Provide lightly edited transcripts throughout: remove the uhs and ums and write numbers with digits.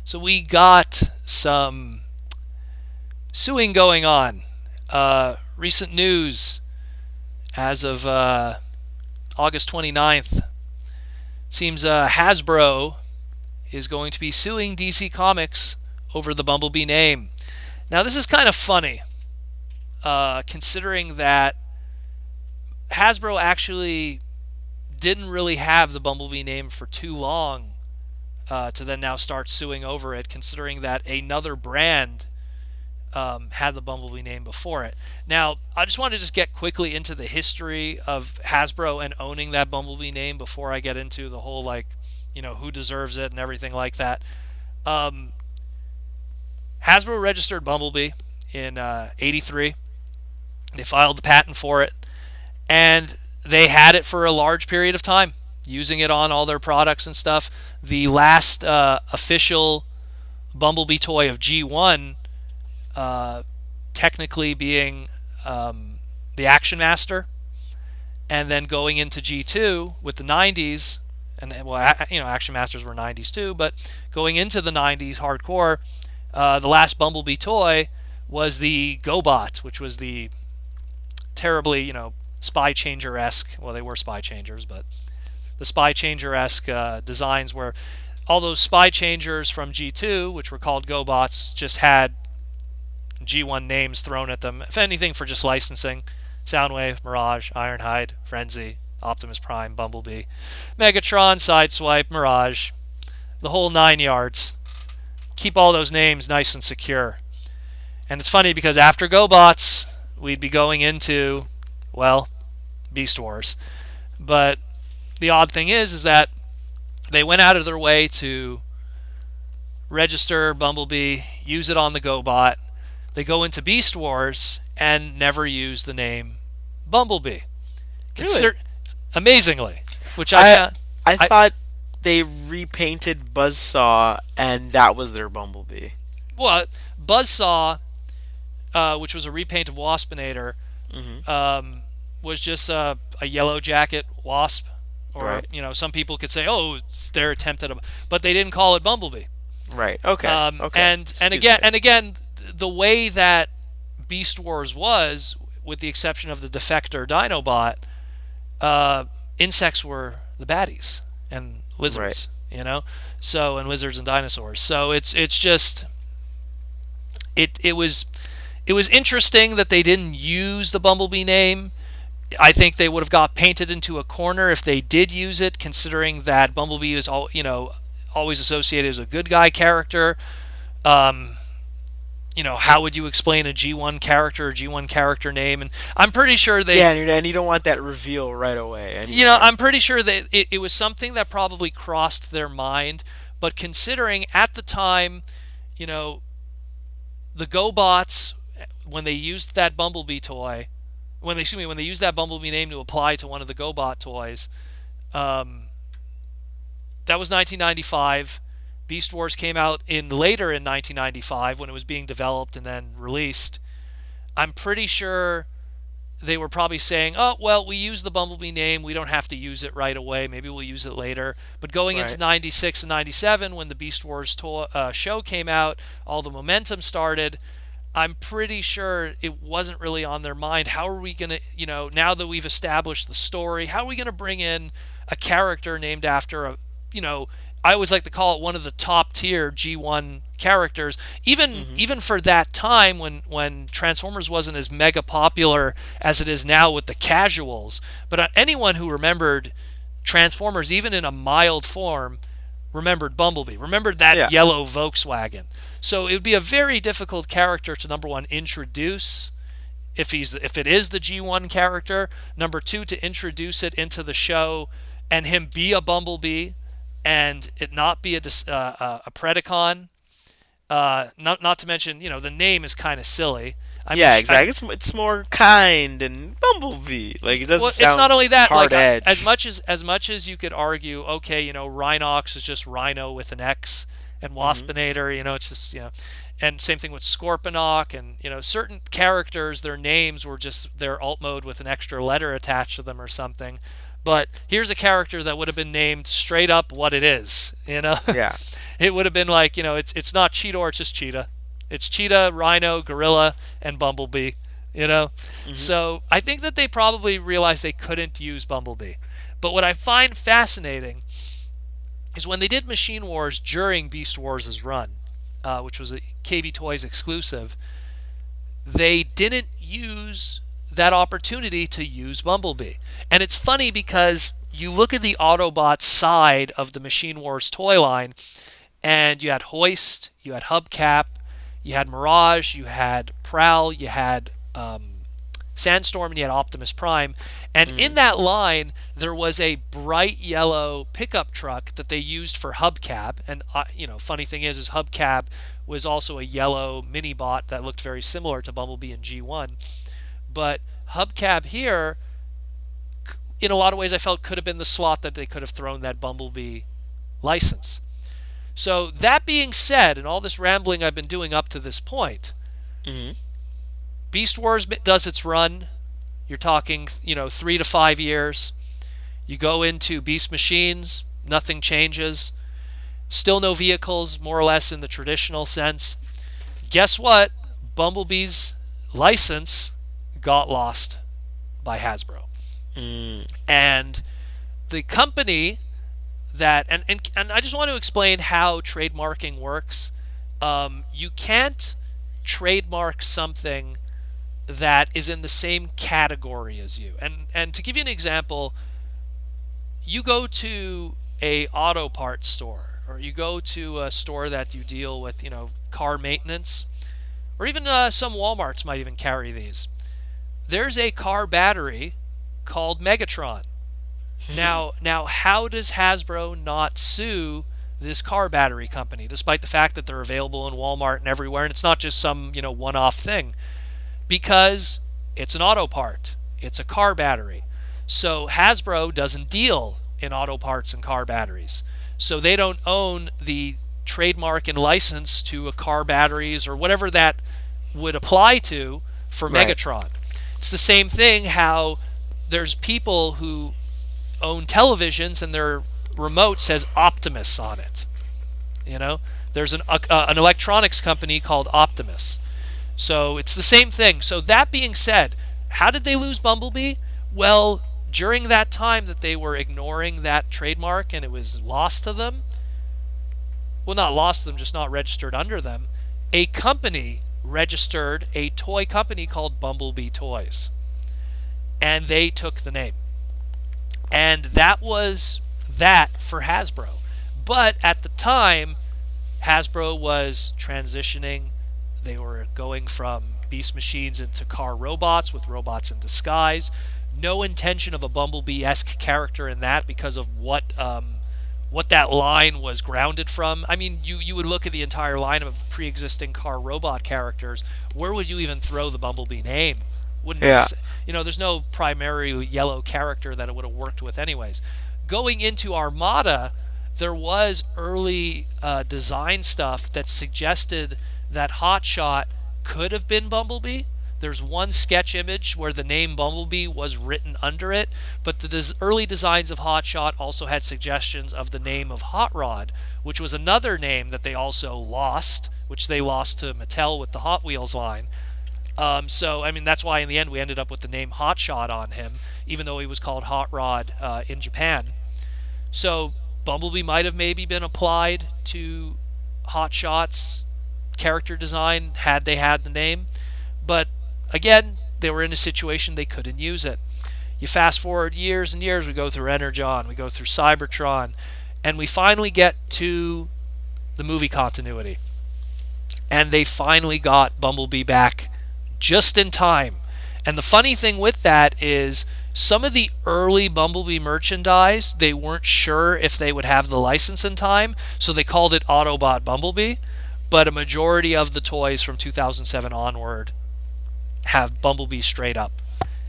So we got some suing going on. Recent news as of August 29th seems Hasbro is going to be suing DC Comics over the Bumblebee name. Now, this is kind of funny, considering that Hasbro actually didn't really have the Bumblebee name for too long to then now start suing over it, considering that another brand had the Bumblebee name before it. Now, I just want to just get quickly into the history of Hasbro and owning that Bumblebee name before I get into the whole, like, who deserves it and everything like that. Hasbro registered Bumblebee in '83. They filed the patent for it, and they had it for a large period of time, using it on all their products and stuff. The last official Bumblebee toy of G1 technically being the Action Master, and then going into G2 with the 90s, and well, Action Masters were 90s too, but going into the 90s hardcore, the last Bumblebee toy was the GoBot, which was the terribly, Spy Changer-esque, well, they were Spy Changers, but the Spy Changer-esque designs where all those Spy Changers from G2, which were called GoBots, just had G1 names thrown at them, if anything, for just licensing. Soundwave, Mirage, Ironhide, Frenzy, Optimus Prime, Bumblebee, Megatron, Sideswipe, Mirage, the whole 9 yards. Keep all those names nice and secure. And it's funny because after GoBots, we'd be going into, well, Beast Wars. But the odd thing is that they went out of their way to register Bumblebee, use it on the GoBot. They go into Beast Wars and never use the name Bumblebee. Really? Amazingly, which I thought they repainted Buzzsaw and that was their Bumblebee. Well, Buzzsaw, which was a repaint of Waspinator, was just a yellow jacket wasp, or Right. some people could say, oh, it's their attempt at but they didn't call it Bumblebee. Right. Okay. Okay. And again, the way that Beast Wars was, with the exception of the Defector Dinobot, insects were the baddies and lizards, so, and lizards and dinosaurs. So it was interesting that they didn't use the Bumblebee name. I think they would have got painted into a corner if they did use it, considering that Bumblebee is always associated as a good guy character. How would you explain a G1 character or G1 character name? And I'm pretty sure they... Yeah, and you don't want that reveal right away. Anyway. I'm pretty sure that it was something that probably crossed their mind, but considering at the time, the GoBots, when they used that Bumblebee toy, when they used that Bumblebee name to apply to one of the GoBot toys, that was 1995. Beast Wars came out later in 1995 when it was being developed and then released. I'm pretty sure they were probably saying, oh, well, we use the Bumblebee name. We don't have to use it right away. Maybe we'll use it later. But going into 96 and 97, when the Beast Wars show came out, all the momentum started, I'm pretty sure it wasn't really on their mind. How are we going to, now that we've established the story, how are we going to bring in a character named after I always like to call it one of the top tier G1 characters, even for that time when Transformers wasn't as mega popular as it is now with the casuals. But anyone who remembered Transformers, even in a mild form, remembered Bumblebee, remembered that yellow Volkswagen. So it would be a very difficult character to, number one, introduce if it is the G1 character. Number two, to introduce it into the show and him be a Bumblebee, and it not be a Predacon. Not to mention, the name is kind of silly. Exactly. It's more kind and Bumblebee. Like, it doesn't sound it's not only that. Hard like edge. as much as you could argue, okay, Rhinox is just Rhino with an X, and Waspinator, it's just and same thing with Scorponok, and certain characters, their names were just their alt mode with an extra letter attached to them or something. But here's a character that would have been named straight up what it is, Yeah. It would have been like, it's not Cheetor, it's just Cheetah. It's Cheetah, Rhino, Gorilla, and Bumblebee. You know, Hmm. so I think that they probably realized they couldn't use Bumblebee. But what I find fascinating is when they did Machine Wars during Beast Wars' run, which was a KB Toys exclusive, they didn't use that opportunity to use Bumblebee. And it's funny because you look at the Autobot side of the Machine Wars toy line, and you had Hoist, you had Hubcap, you had Mirage, you had Prowl, you had Sandstorm, and you had Optimus Prime. And in Mm. that line, there was a bright yellow pickup truck that they used for hubcab. And funny thing is hubcab was also a yellow mini bot that looked very similar to Bumblebee and G1. But hubcab here, in a lot of ways, I felt could have been the slot that they could have thrown that Bumblebee license. So that being said, and all this rambling I've been doing up to this point, Hmm. Beast Wars does its run. You're talking, 3 to 5 years. You go into Beast Machines, nothing changes. Still no vehicles, more or less in the traditional sense. Guess what? Bumblebee's license got lost by Hasbro. Mm. And the company and I just want to explain how trademarking works. You can't trademark something that is in the same category as you. And to give you an example, you go to a auto parts store, or you go to a store that you deal with, car maintenance, or even some Walmarts might even carry these. There's a car battery called Megatron. Now, how does Hasbro not sue this car battery company, despite the fact that they're available in Walmart and everywhere, and it's not just some one-off thing? Because it's an auto part, it's a car battery. So Hasbro doesn't deal in auto parts and car batteries. So they don't own the trademark and license to a car batteries or whatever that would apply to for Right. Megatron. It's the same thing how there's people who own televisions and their remote says Optimus on it. You know, there's an electronics company called Optimus. So it's the same thing. So that being said, how did they lose Bumblebee? Well, during that time that they were ignoring that trademark and it was lost to them, well, not lost to them, just not registered under them, a company registered a toy company called Bumblebee Toys. And they took the name. And that was that for Hasbro. But at the time, Hasbro was transitioning. They were going from Beast Machines into car robots with robots in disguise. No intention of a Bumblebee-esque character in that because of what that line was grounded from. I mean, you would look at the entire line of pre-existing car robot characters. Where would you even throw the Bumblebee name? Wouldn't make Yeah. sense. There's no primary yellow character that it would have worked with anyways. Going into Armada, there was early design stuff that suggested that Hotshot could have been Bumblebee. There's one sketch image where the name Bumblebee was written under it, but the early designs of Hotshot also had suggestions of the name of Hot Rod, which was another name that they also lost, which they lost to Mattel with the Hot Wheels line. So, I mean, that's why in the end we ended up with the name Hotshot on him, even though he was called Hot Rod in Japan. So, Bumblebee might have maybe been applied to Hotshot's character design had they had the name. But again, they were in a situation they couldn't use it. You fast forward years and years, we go through Energon, we go through Cybertron, and we finally get to the movie continuity. And they finally got Bumblebee back just in time. And the funny thing with that is some of the early Bumblebee merchandise, they weren't sure if they would have the license in time, so they called it Autobot Bumblebee. But a majority of the toys from 2007 onward have Bumblebee straight up.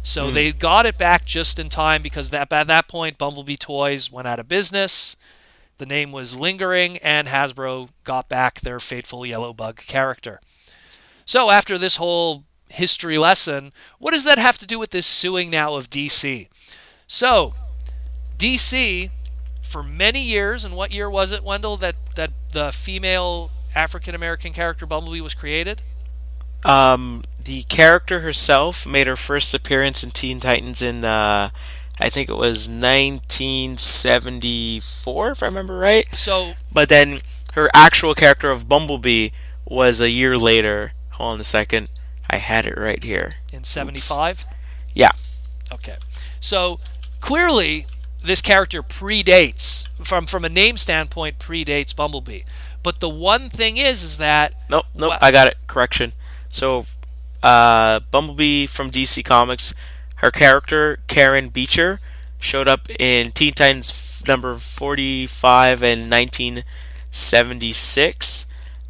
So Mm. they got it back just in time because at that point, Bumblebee Toys went out of business. The name was lingering, and Hasbro got back their fateful yellow bug character. So after this whole history lesson, what does that have to do with this suing now of DC? So DC for many years. And what year was it, Wendell, that the female African American character Bumblebee was created? The character herself made her first appearance in Teen Titans in, I think it was 1974, if I remember right. So But then her actual character of Bumblebee was a year later. Hold on a second. I had it right here. in Oops. 75. Yeah. Okay. So clearly, this character predates, from a name standpoint, predates Bumblebee. But the one thing is that, Nope, nope, well, I got it. Correction. So, Bumblebee from DC Comics, her character, Karen Beecher, showed up in Teen Titans number 45 in 1976,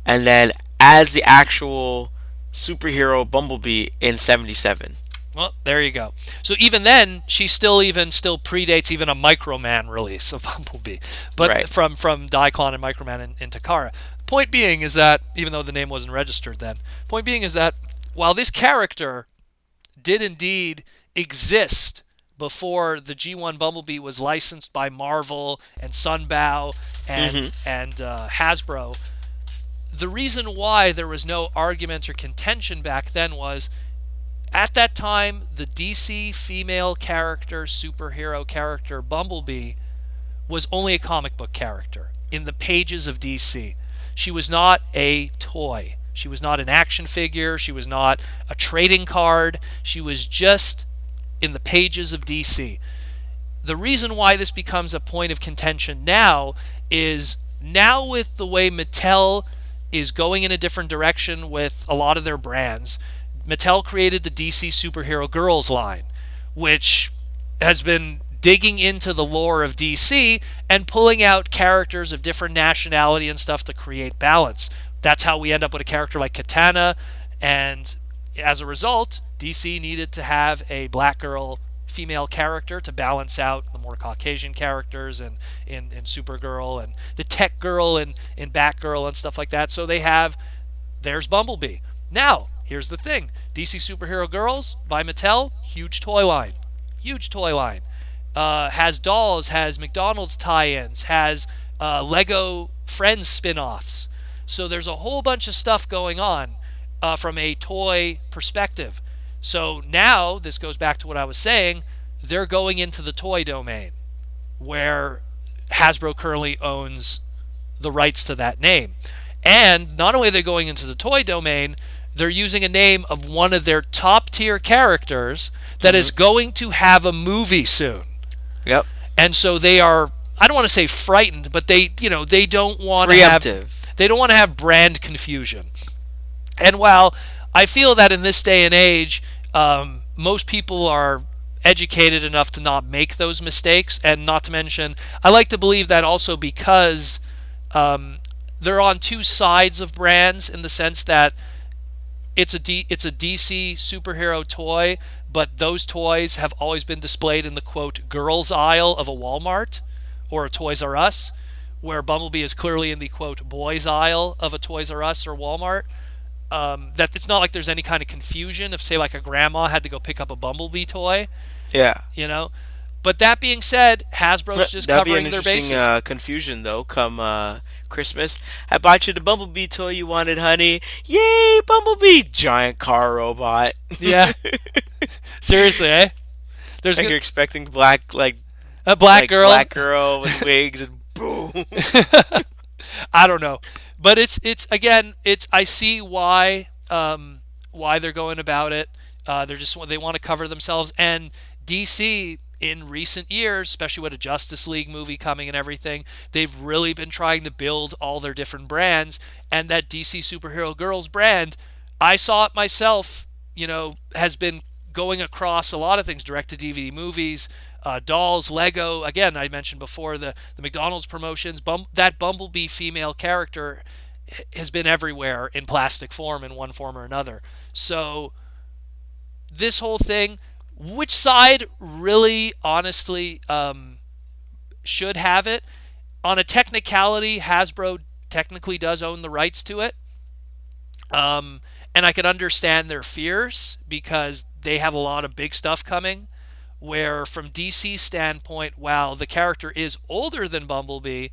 and then as the actual superhero Bumblebee in 77. well, there you go. So even then, she still predates even a Microman release of Bumblebee, but Right. from Diaclone and Microman in Takara. Point being is that even though the name wasn't registered then, point being is that while this character did indeed exist before the G1 Bumblebee was licensed by Marvel and Sunbow Mm-hmm. and Hasbro, the reason why there was no argument or contention back then was at that time the DC female character, superhero character Bumblebee was only a comic book character in the pages of DC. She was not a toy. She was not an action figure. She was not a trading card. She was just in the pages of DC. The reason why this becomes a point of contention now is now with the way Mattel is going in a different direction with a lot of their brands. Mattel created the DC Superhero Girls line, which has been digging into the lore of DC and pulling out characters of different nationality and stuff to create balance. That's how we end up with a character like Katana, and as a result, DC needed to have a black girl female character to balance out the more Caucasian characters and in Supergirl and the tech girl and in Batgirl and stuff like that. So there's Bumblebee. Now, here's the thing. DC Superhero Girls by Mattel, huge toy line. Huge toy line. Has dolls, has McDonald's tie-ins, has Lego Friends spin-offs. So there's a whole bunch of stuff going on from a toy perspective. So now, this goes back to what I was saying, they're going into the toy domain, where Hasbro currently owns the rights to that name. And not only are they going into the toy domain, they're using a name of one of their top tier characters that is going to have a movie soon. Yep. And so they are, I don't want to say frightened, but they don't want to have Preemptive. they don't want to have brand confusion. And while I feel that in this day and age, most people are educated enough to not make those mistakes, and not to mention, I like to believe that also because they're on two sides of brands in the sense that it's a DC superhero toy, but those toys have always been displayed in the quote girls aisle of a Walmart or a Toys R Us, where Bumblebee is clearly in the quote boys aisle of a Toys R Us or Walmart. That it's not like there's any kind of confusion if, say, like a grandma had to go pick up a Bumblebee toy, Yeah. you know. But that being said, Hasbro's just That'd be an covering their interesting bases. confusion, though, come Christmas. I bought you the Bumblebee toy you wanted, honey. Yay, Bumblebee! Giant car robot. Yeah, seriously, eh? There's Like you're expecting black, a black girl. black girl with wigs, and boom. I don't know, but it's again, I see why they're going about it. They want to cover themselves, and DC in recent years, especially with a Justice League movie coming and everything, they've really been trying to build all their different brands. And that DC Superhero Girls brand, I saw it myself, has been going across a lot of things, direct to DVD movies, dolls, Lego. Again, I mentioned before the McDonald's promotions. That Bumblebee female character has been everywhere in plastic form in one form or another. So this whole thing, which side really, honestly, should have it? On a technicality, Hasbro technically does own the rights to it. And I can understand their fears because they have a lot of big stuff coming where from DC's standpoint, while the character is older than Bumblebee,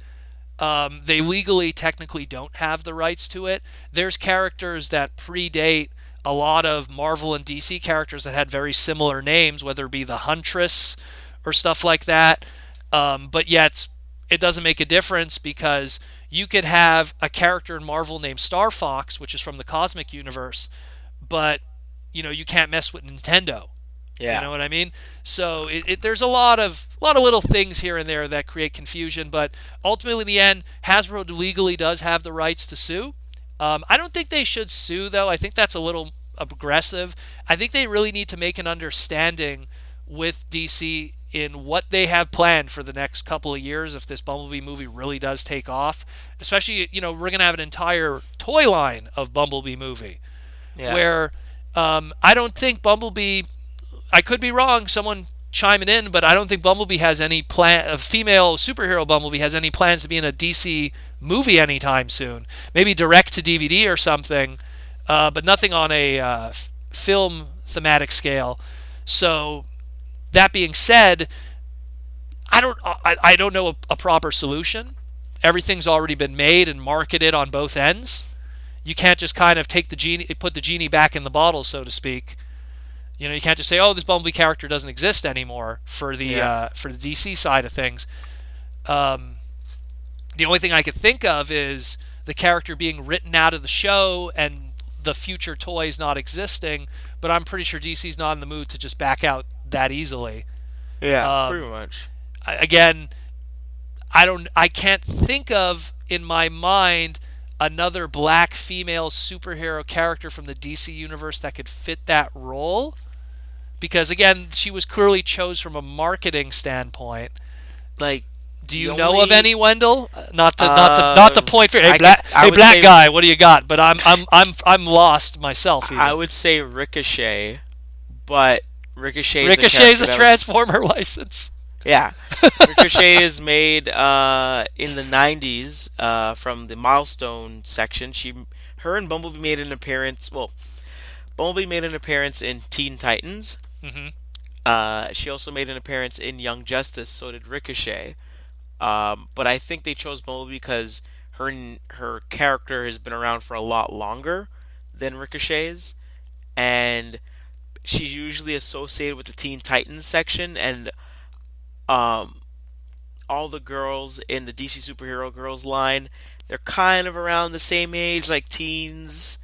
they legally technically don't have the rights to it. There's characters that predate a lot of Marvel and DC characters that had very similar names, whether it be the Huntress or stuff like that. But yet, it doesn't make a difference because you could have a character in Marvel named Star Fox, which is from the Cosmic Universe, but you can't mess with Nintendo. You Yeah. know what I mean? So there's a lot of little things here and there that create confusion, but ultimately in the end, Hasbro legally does have the rights to sue. I don't think they should sue though. I think that's a little aggressive. I think they really need to make an understanding with DC in what they have planned for the next couple of years if this Bumblebee movie really does take off. Especially, we're going to have an entire toy line of Bumblebee movie Yeah. where I don't think Bumblebee, I could be wrong, someone chiming in, but I don't think Bumblebee has any plan, a female superhero Bumblebee has any plans to be in a DC movie anytime soon. Maybe direct to DVD or something, but nothing on a film thematic scale. So that being said, I don't know a proper solution. Everything's already been made and marketed on both ends. You can't just kind of put the genie back in the bottle, so to speak. You can't just say, "Oh, this Bumblebee character doesn't exist anymore" for the DC side of things. The only thing I could think of is the character being written out of the show and the future toys not existing. But I'm pretty sure DC's not in the mood to just back out that easily. Yeah, pretty much. Again, I can't think of in my mind another black female superhero character from the DC universe that could fit that role. Because again, she was clearly chose from a marketing standpoint. Like, do you know of any, Wendell? Not the point for I black say, guy. What do you got? But I'm lost myself. Even. I would say Ricochet, but Ricochet's a Transformer license. Yeah, Ricochet is made in the '90s from the Milestone section. Her and Bumblebee made an appearance. Well, Bumblebee made an appearance in Teen Titans. She also made an appearance in Young Justice. So did Ricochet. But I think they chose Bumblebee because her character has been around for a lot longer than Ricochet's, and she's usually associated with the Teen Titans section, and all the girls in the DC superhero girls line, they're kind of around the same age, like teens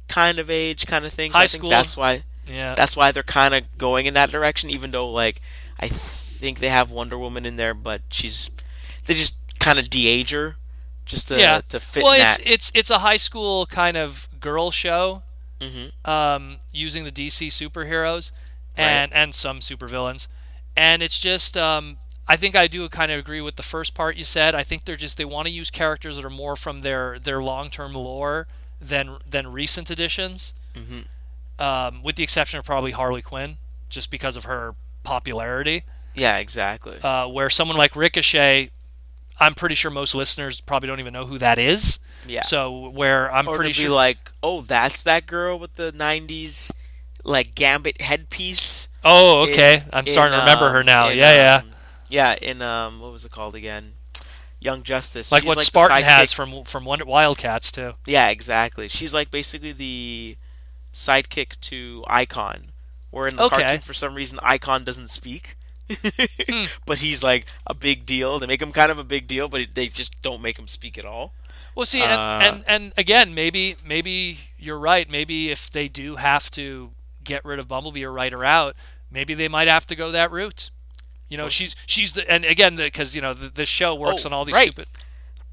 kind of age, kind of thing. So High school. That's why they're kind of going in that direction. Even though, like, I think they have Wonder Woman in there, but they just kind of de-age her just to fit. Well, in that. it's a high school kind of girl show, Mm-hmm. using the DC superheroes Right. and some supervillains, and it's just I think I do kind of agree with the first part you said. I think they want to use characters that are more from their long-term lore than recent additions, with the exception of probably Harley Quinn, just because of her popularity. Yeah, exactly. Where someone like Ricochet, I'm pretty sure most listeners probably don't even know who that is. Yeah. So where I'm Or pretty to be sure, like, oh, that's that girl with the '90s like gambit headpiece. oh, okay, I'm starting to remember her now. Yeah. Yeah, in what was it called again? Young Justice. Like She's what the Spartan has sidekick. from Wildcats too. Yeah, exactly. She's like basically the sidekick to Icon. Where in the Okay. cartoon, for some reason, Icon doesn't speak. Hmm. But he's like a big deal. They make him kind of a big deal, but they just don't make him speak at all. Well, see, and again, maybe you're right. Maybe if they do have to get rid of Bumblebee or write her out, maybe they might have to go that route. She's the, and again, because this show works on all these right. stupid.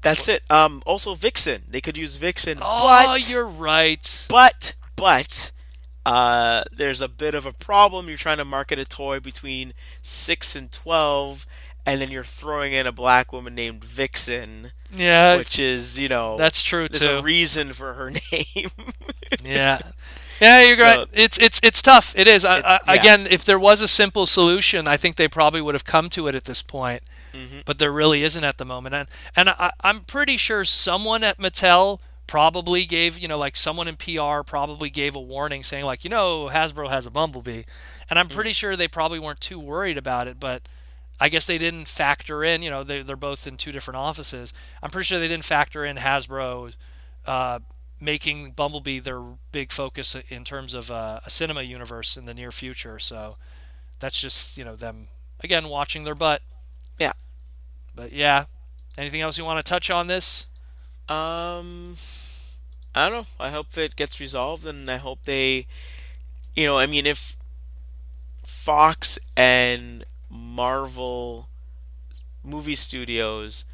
That's it. Also Vixen. They could use Vixen. Oh, but you're right. But there's a bit of a problem. You're trying to market a toy between 6 and 12, and then you're throwing in a black woman named Vixen, Yeah, which is, that's true there's too. a reason for her name. Yeah. Yeah, you're So- right. It's tough. It is. Yeah. Again, if there was a simple solution, I think they probably would have come to it at this point. Mhm. But there really isn't at the moment. And I'm pretty sure someone at Mattel probably gave, like someone in PR probably gave a warning saying like, Hasbro has a Bumblebee. And I'm Mm. pretty sure they probably weren't too worried about it, but I guess they didn't factor in, they're both in two different offices. I'm pretty sure they didn't factor in Hasbro uh, making Bumblebee their big focus in terms of a cinema universe in the near future. So that's just, them, again, watching their butt. Yeah. But yeah, anything else you want to touch on this? Um, I don't know. I hope it gets resolved, and I hope they, I mean, if Fox and Marvel movie studios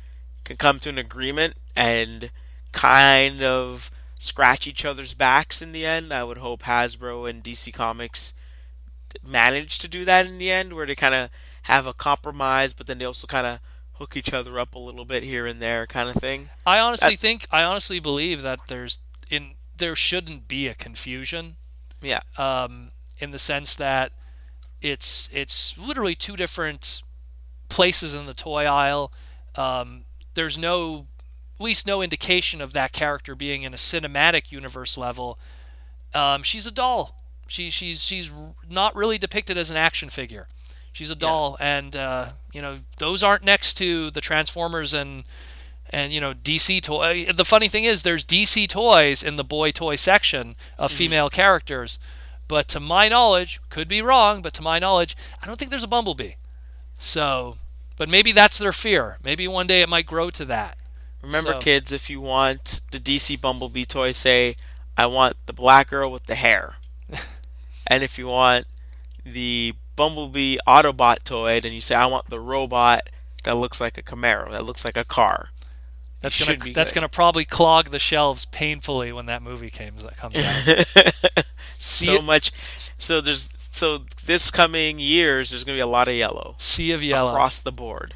can come to an agreement and kind of scratch each other's backs in the end, I would hope Hasbro and DC Comics manage to do that in the end, where they kind of have a compromise, but then they also kind of hook each other up a little bit here and there, kind of thing. That, I honestly believe that there shouldn't be a confusion, yeah. in the sense that it's literally two different places in the toy aisle. There's no, at least no indication of that character being in a cinematic universe level. She's a doll. She's not really depicted as an action figure. She's a Yeah. doll, and those aren't next to the Transformers and DC toy. The funny thing is, there's DC toys in the boy toy section of Hmm. female characters, but to my knowledge, could be wrong, but to my knowledge, I don't think there's a Bumblebee. So, but maybe that's their fear. Maybe one day it might grow to that. Remember, So, kids, if you want the DC Bumblebee toy, say, I want the black girl with the hair. And if you want the Bumblebee Autobot toy, then you say, I want the robot that looks like a Camaro, that looks like a car. You should be that's good. gonna probably clog the shelves painfully when that movie comes out. See So it, much. So this coming years, there's gonna be a lot of yellow sea of yellow. across the board.